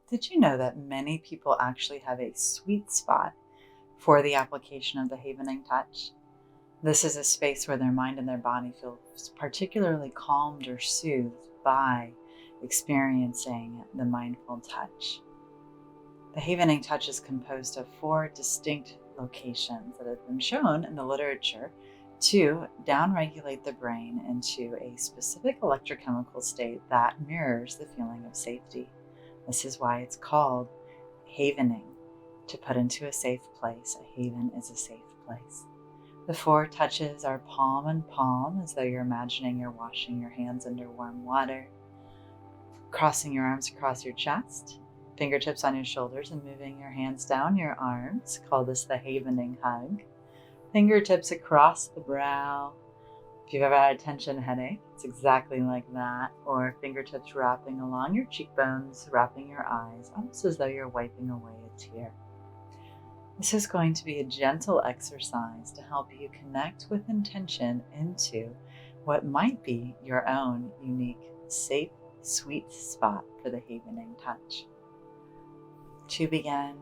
Did you know that many people actually have a sweet spot for the application of the havening touch? This is a space where their mind and their body feels particularly calmed or soothed by experiencing the mindful touch. The havening touch is composed of 4 distinct locations that have been shown in the literature to downregulate the brain into a specific electrochemical state that mirrors the feeling of safety. This is why it's called havening, to put into a safe place. A haven is a safe place. The 4 touches are palm and palm, as though you're imagining you're washing your hands under warm water, crossing your arms across your chest, fingertips on your shoulders, and moving your hands down your arms. Call this the havening hug. Fingertips across the brow. If you've ever had a tension headache, it's exactly like that. Or fingertips wrapping along your cheekbones, wrapping your eyes, almost as though you're wiping away a tear. This is going to be a gentle exercise to help you connect with intention into what might be your own unique, safe, sweet spot for the havening touch. To begin,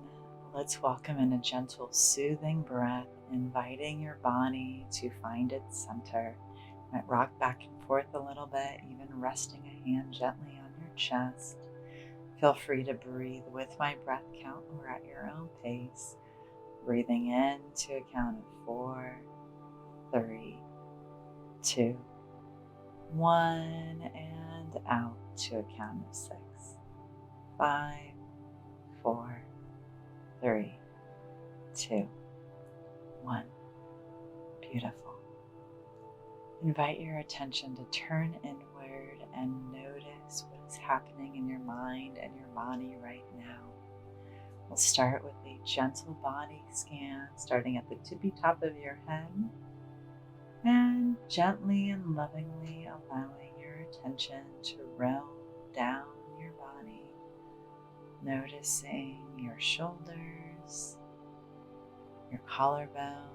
let's welcome in a gentle, soothing breath, inviting your body to find its center. You might rock back and forth a little bit, even resting a hand gently on your chest. Feel free to breathe with my breath count or at your own pace. Breathing in to a count of 4, 3, 2, 1, and out to a count of 6, 5, 4, 3, 2, 1. Beautiful. Invite your attention to turn inward and notice what is happening in your mind and your body right now. We'll start with a gentle body scan, starting at the tippy top of your head, and gently and lovingly allowing your attention to roam down your body, noticing your shoulders, your collarbone,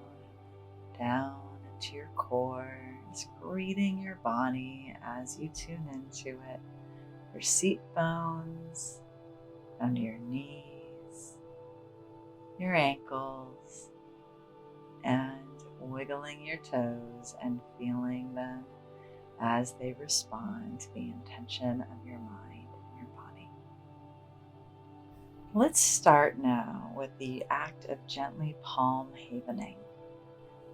down into your core, just greeting your body as you tune into it, your seat bones, under your knees, your ankles, and wiggling your toes and feeling them as they respond to the intention of your mind and your body. Let's start now with the act of gently palm havening.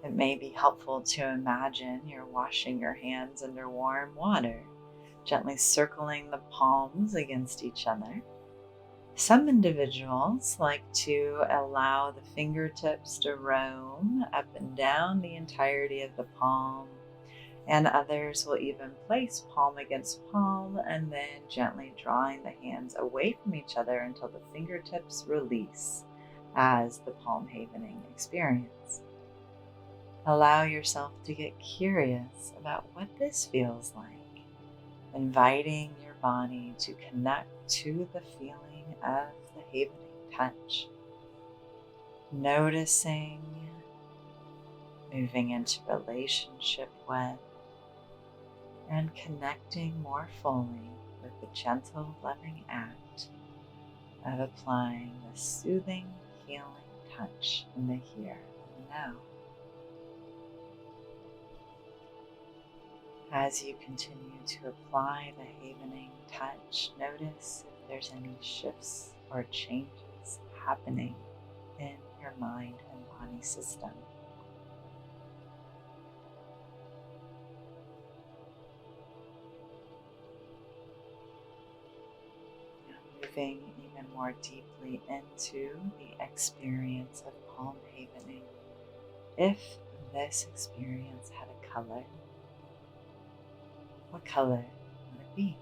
It may be helpful to imagine you're washing your hands under warm water, gently circling the palms against each other. Some individuals like to allow the fingertips to roam up and down the entirety of the palm, and others will even place palm against palm and then gently drawing the hands away from each other until the fingertips release as the palm havening experience. Allow yourself to get curious about what this feels like, inviting your body to connect to the feeling of the havening touch. Noticing, moving into relationship with, and connecting more fully with the gentle, loving act of applying the soothing, healing touch in the here and the now. As you continue to apply the havening touch, notice if there's any shifts or changes happening in your mind and body system. Now moving even more deeply into the experience of palm havening. If this experience had a color, what color would it be?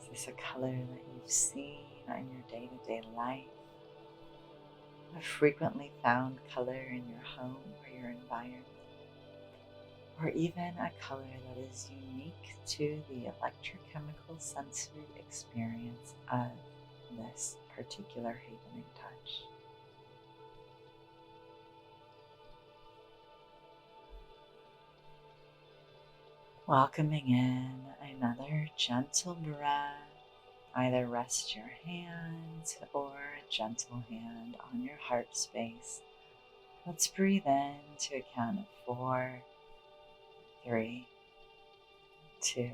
Is this a color that you've seen in your day-to-day life? A frequently found color in your home or your environment? Or even a color that is unique to the electrochemical sensory experience of this particular havening touch? Welcoming in another gentle breath, Either rest your hand or a gentle hand on your heart space. Let's breathe in to a count of 4, 3, 2,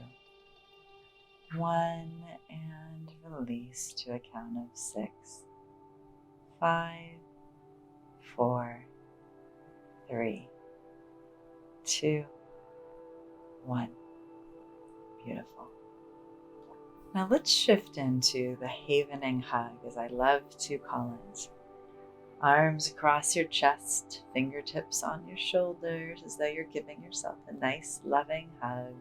1, and release to a count of 6, 5, 4, 3, 2, 1. Beautiful. Now let's shift into the havening hug, as I love to call it. Arms across your chest, fingertips on your shoulders, as though you're giving yourself a nice, loving hug.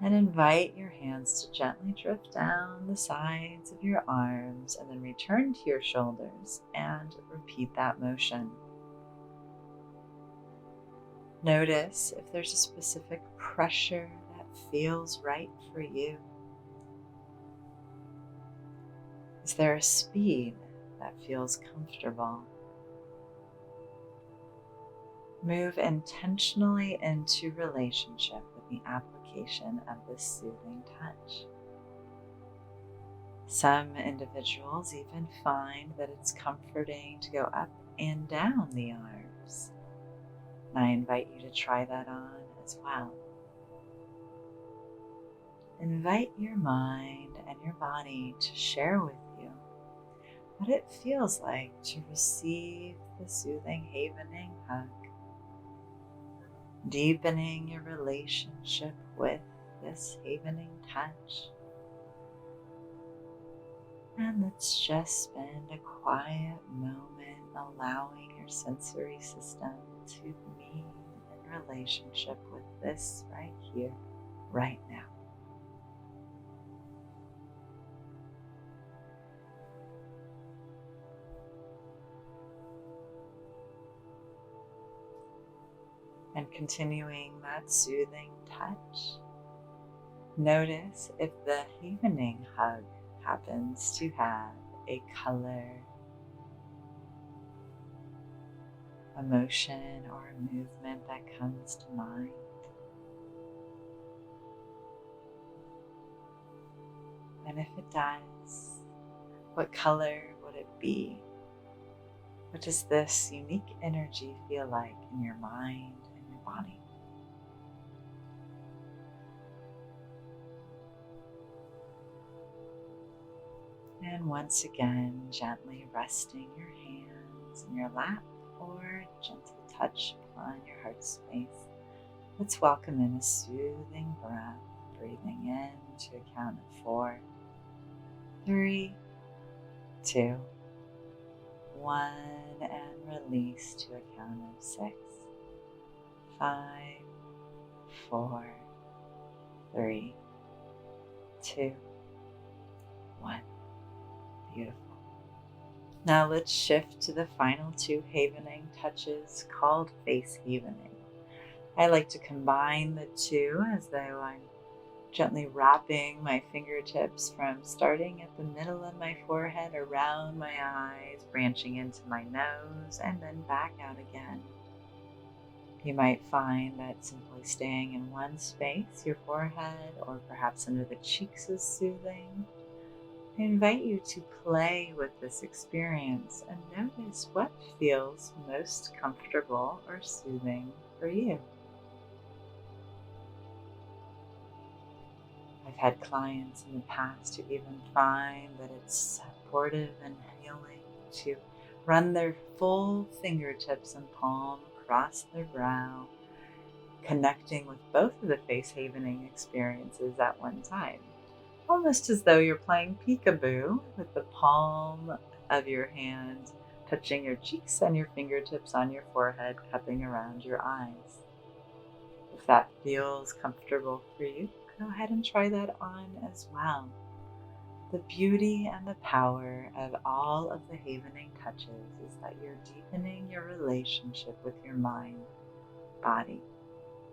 And invite your hands to gently drift down the sides of your arms and then return to your shoulders and repeat that motion. Notice if there's a specific pressure that feels right for you. Is there a speed that feels comfortable? Move intentionally into relationship with the application of this soothing touch. Some individuals even find that it's comforting to go up and down the arms. And I invite you to try that on as well. Invite your mind and your body to share with you what it feels like to receive the soothing havening hug, deepening your relationship with this havening touch. And let's just spend a quiet moment allowing your sensory system to be in relationship with this right here, right now. And continuing that soothing touch, notice if the havening hug happens to have a color, emotion, or a movement that comes to mind. And if it does, what color would it be? What does this unique energy feel like in your mind and your body? And once again, gently resting your hands in your lap or a gentle touch upon your heart space. Let's welcome in a soothing breath, breathing in to a count of 4, 3, 2, 1, and release to a count of 6, 5, 4, 3, 2, 1. Beautiful. Now let's shift to the final 2 havening touches called face havening. I like to combine the 2 as though I'm gently wrapping my fingertips from starting at the middle of my forehead, around my eyes, branching into my nose, and then back out again. You might find that simply staying in one space, your forehead or perhaps under the cheeks, is soothing. I invite you to play with this experience and notice what feels most comfortable or soothing for you. I've had clients in the past who even find that it's supportive and healing to run their full fingertips and palm across their brow, connecting with both of the face havening experiences at one time. Almost as though you're playing peekaboo with the palm of your hand touching your cheeks and your fingertips on your forehead cupping around your eyes. If that feels comfortable for you, go ahead and try that on as well. The beauty and the power of all of the havening touches is that you're deepening your relationship with your mind, body,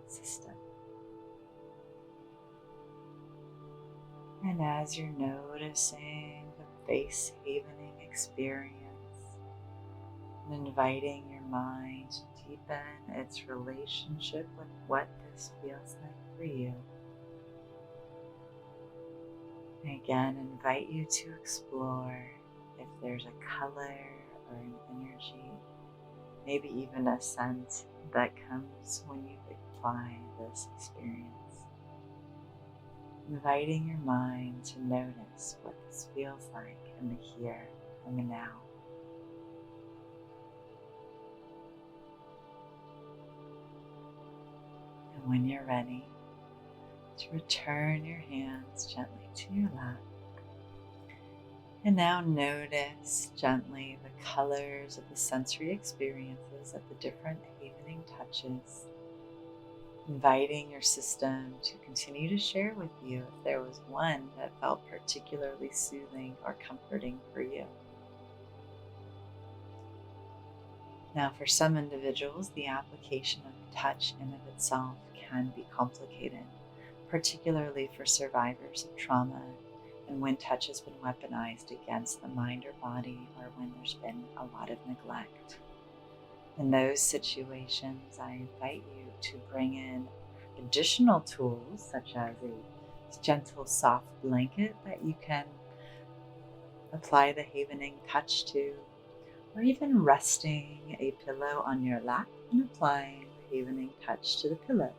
system. And as you're noticing the face havening experience and inviting your mind to deepen its relationship with what this feels like for you, I again invite you to explore if there's a color or an energy, maybe even a scent that comes when you apply this experience. Inviting your mind to notice what this feels like in the here and the now. And when you're ready, to return your hands gently to your lap. And now notice gently the colors of the sensory experiences of the different havening touches, inviting your system to continue to share with you if there was one that felt particularly soothing or comforting for you. Now, for some individuals, the application of touch in of itself can be complicated, particularly for survivors of trauma and when touch has been weaponized against the mind or body, or when there's been a lot of neglect. In those situations, I invite you to bring in additional tools such as a gentle, soft blanket that you can apply the havening touch to, or even resting a pillow on your lap and applying the havening touch to the pillow.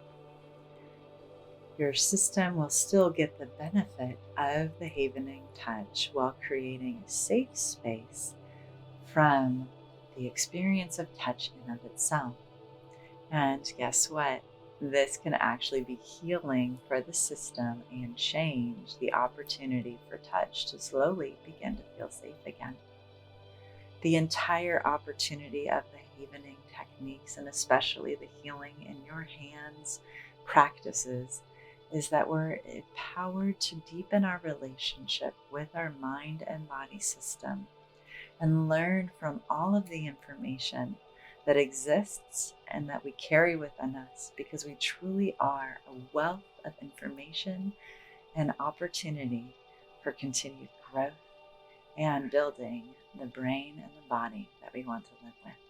Your system will still get the benefit of the havening touch while creating a safe space from the experience of touch in of itself. And guess what? This can actually be healing for the system and change the opportunity for touch to slowly begin to feel safe again. The entire opportunity of the havening techniques, and especially the healing in your hands practices, is that we're empowered to deepen our relationship with our mind and body system and learn from all of the information that exists and that we carry within us, because we truly are a wealth of information and opportunity for continued growth and building the brain and the body that we want to live with.